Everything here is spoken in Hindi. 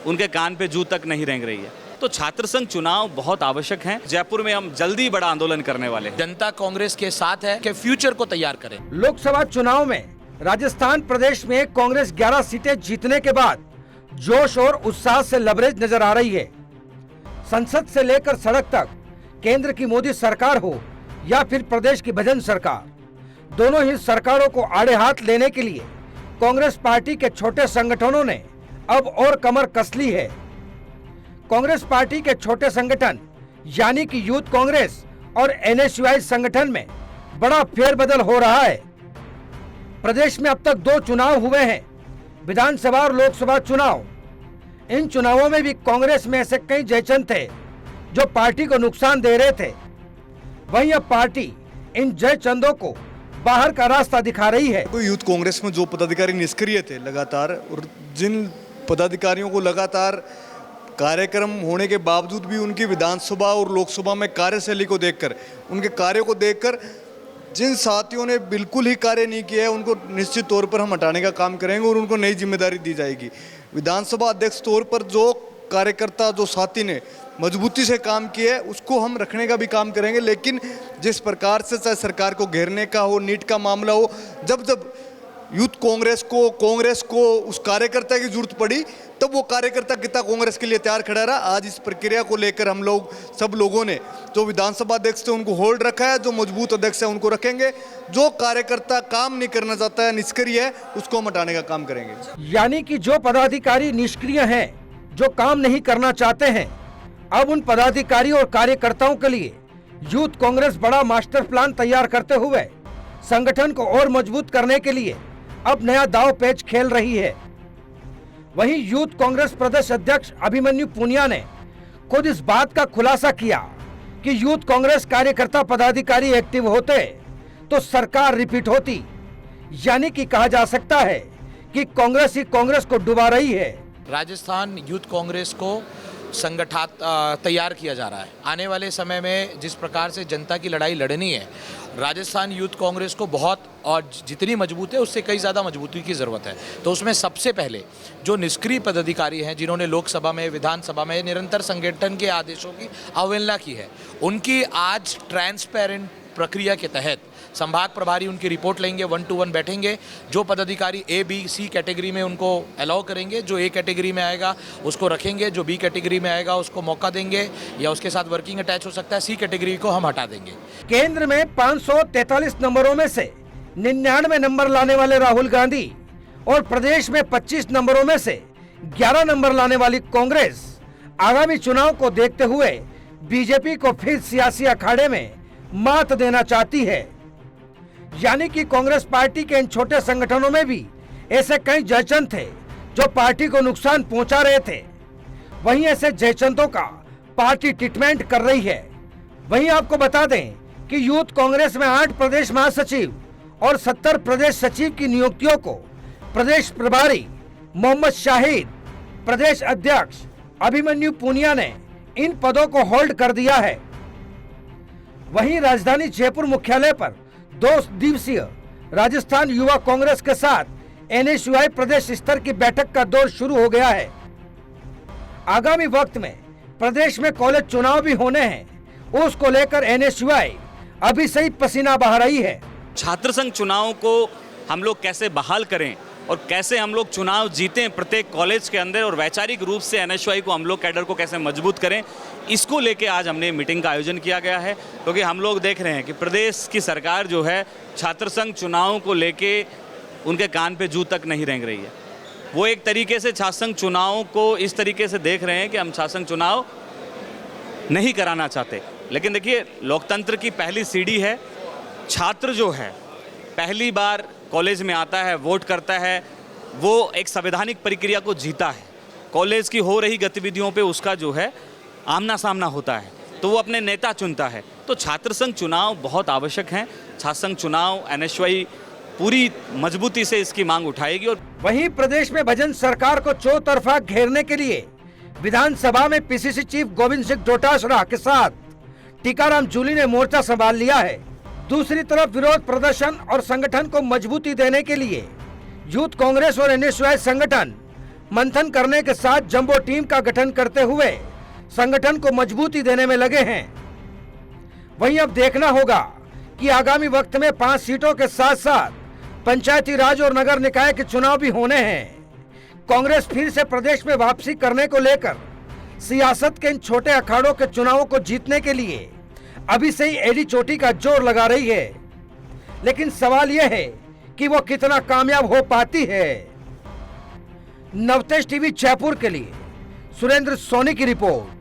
उनके कान पे जू तक नहीं रेंग रही है। तो छात्र संघ चुनाव बहुत आवश्यक हैं। जयपुर में हम जल्दी बड़ा आंदोलन करने वाले हैं। जनता कांग्रेस के साथ है कि फ्यूचर को तैयार करें। लोकसभा चुनाव में राजस्थान प्रदेश में कांग्रेस 11 सीटें जीतने के बाद जोश और उत्साह से लबरेज नजर आ रही है। संसद से लेकर सड़क तक केंद्र की मोदी सरकार हो या फिर प्रदेश की भजन सरकार, दोनों ही सरकारों को आड़े हाथ लेने के लिए कांग्रेस पार्टी के छोटे संगठनों ने अब और कमर कस ली है। कांग्रेस पार्टी के छोटे संगठन यानी कि यूथ कांग्रेस और एनएसयूआई संगठन में बड़ा फेरबदल हो रहा है। प्रदेश में अब तक 2 चुनाव हुए हैं, विधानसभा और लोकसभा चुनाव। इन चुनावों में भी कांग्रेस में ऐसे कई जयचंद थे जो पार्टी को नुकसान दे रहे थे। वहीं अब पार्टी इन जयचंदों को बाहर का रास्ता दिखा रही है। यूथ कांग्रेस में जो पदाधिकारी निष्क्रिय थे लगातार, और जिन पदाधिकारियों को लगातार कार्यक्रम होने के बावजूद भी उनकी विधानसभा और लोकसभा में कार्यशैली को देखकर, उनके कार्यों को देखकर जिन साथियों ने बिल्कुल ही कार्य नहीं किया है उनको निश्चित तौर पर हम हटाने का काम करेंगे और उनको नई जिम्मेदारी दी जाएगी। विधानसभा अध्यक्ष तौर पर जो कार्यकर्ता, जो साथी ने मजबूती से काम किया है उसको हम रखने का भी काम करेंगे। लेकिन जिस प्रकार से चाहे सरकार को घेरने का हो, नीट का मामला हो, जब जब यूथ कांग्रेस को उस कार्यकर्ता की जरूरत पड़ी तब वो कार्यकर्ता कितना कांग्रेस के लिए तैयार खड़ा रहा। आज इस प्रक्रिया को लेकर हम लोग सब लोगों ने जो विधानसभा अध्यक्ष थे उनको होल्ड रखा है, जो मजबूत अध्यक्ष है उनको रखेंगे। जो कार्यकर्ता काम नहीं करना चाहता है, निष्क्रिय है, उसको हम हटाने का काम करेंगे। यानी कि जो पदाधिकारी निष्क्रिय हैं, जो काम नहीं करना चाहते हैं, अब उन पदाधिकारी और कार्यकर्ताओं के लिए यूथ कांग्रेस बड़ा मास्टर प्लान तैयार करते हुए संगठन को और मजबूत करने के लिए अब नया दांव पेच खेल रही है। वहीं यूथ कांग्रेस प्रदेश अध्यक्ष अभिमन्यु पुनिया ने खुद इस बात का खुलासा किया कि यूथ कांग्रेस कार्यकर्ता पदाधिकारी एक्टिव होते तो सरकार रिपीट होती। यानी कि कहा जा सकता है कि कांग्रेस ही कांग्रेस को डुबा रही है। राजस्थान यूथ कांग्रेस को तैयार किया जा रहा है। आने वाले समय में जिस प्रकार से जनता की लड़ाई लड़नी है, राजस्थान यूथ कांग्रेस को बहुत, और जितनी मजबूत है उससे कई ज़्यादा मजबूती की ज़रूरत है। तो उसमें सबसे पहले जो निष्क्रिय पदाधिकारी हैं, जिन्होंने लोकसभा में, विधानसभा में निरंतर संगठन के आदेशों की अवहेलना की है, उनकी आज ट्रांसपेरेंट प्रक्रिया के तहत संभाग प्रभारी उनकी रिपोर्ट लेंगे, 1 to 1 बैठेंगे। जो पदाधिकारी A, B, C कैटेगरी में उनको अलाउ करेंगे, जो A कैटेगरी में आएगा उसको रखेंगे, जो B कैटेगरी में आएगा उसको मौका देंगे या उसके साथ वर्किंग अटैच हो सकता है, C कैटेगरी को हम हटा देंगे। केंद्र में 543 नंबरों में से 99 नंबर लाने वाले राहुल गांधी और प्रदेश में 25 नंबरों में से 11 नंबर लाने वाली कांग्रेस आगामी चुनाव को देखते हुए बीजेपी को फिर सियासी अखाड़े में मात देना चाहती है। यानी कि कांग्रेस पार्टी के इन छोटे संगठनों में भी ऐसे कई जयचंद थे जो पार्टी को नुकसान पहुंचा रहे थे। वहीं ऐसे जयचंदों का पार्टी ट्रीटमेंट कर रही है। वहीं आपको बता दें कि यूथ कांग्रेस में 8 प्रदेश महासचिव और 70 प्रदेश सचिव की नियुक्तियों को प्रदेश प्रभारी मोहम्मद शाहिद, प्रदेश अध्यक्ष अभिमन्यु पुनिया ने इन पदों को होल्ड कर दिया है। वहीं राजधानी जयपुर मुख्यालय पर 2 दिवसीय राजस्थान युवा कांग्रेस के साथ एनएसयूआई प्रदेश स्तर की बैठक का दौर शुरू हो गया है। आगामी वक्त में प्रदेश में कॉलेज चुनाव भी होने हैं, उसको लेकर एनएसयूआई अभी से ही पसीना बहा रही है। छात्र संघ चुनाव को हम लोग कैसे बहाल करें और कैसे हम लोग चुनाव जीतें प्रत्येक कॉलेज के अंदर, और वैचारिक रूप से एनएसयूआई को हम लोग कैडर को कैसे मजबूत करें, इसको लेके आज हमने मीटिंग का आयोजन किया गया है। क्योंकि हम लोग देख रहे हैं कि प्रदेश की सरकार जो है छात्र संघ चुनाव को लेके उनके कान पे जू तक नहीं रेंग रही है। वो एक तरीके से छात्र संघ चुनाव को इस तरीके से देख रहे हैं कि हम छात्र संघ चुनाव नहीं कराना चाहते। लेकिन देखिए, लोकतंत्र की पहली सीढ़ी है, छात्र जो है पहली बार कॉलेज में आता है, वोट करता है, वो एक संवैधानिक प्रक्रिया को जीता है। कॉलेज की हो रही गतिविधियों पे उसका जो है आमना सामना होता है, तो वो अपने नेता चुनता है। तो छात्र संघ चुनाव बहुत आवश्यक हैं। छात्र संघ चुनाव एनएसयूआई पूरी मजबूती से इसकी मांग उठाएगी। और वहीं प्रदेश में भजन सरकार को चौतरफा घेरने के लिए विधानसभा में पीसीसी चीफ गोविंद सिंह डोटासरा के साथ टीकाराम जूली ने मोर्चा संभाल लिया है। दूसरी तरफ विरोध प्रदर्शन और संगठन को मजबूती देने के लिए यूथ कांग्रेस और एनएसयूआई संगठन मंथन करने के साथ जंबो टीम का गठन करते हुए संगठन को मजबूती देने में लगे हैं। वहीं अब देखना होगा कि आगामी वक्त में 5 सीटों के साथ साथ पंचायती राज और नगर निकाय के चुनाव भी होने हैं। कांग्रेस फिर से प्रदेश में वापसी करने को लेकर सियासत के इन छोटे अखाड़ों के चुनावों को जीतने के लिए अभी से ही एड़ी चोटी का जोर लगा रही है, लेकिन सवाल यह है कि वो कितना कामयाब हो पाती है। नवतेज टीवी जयपुर के लिए सुरेंद्र सोनी की रिपोर्ट।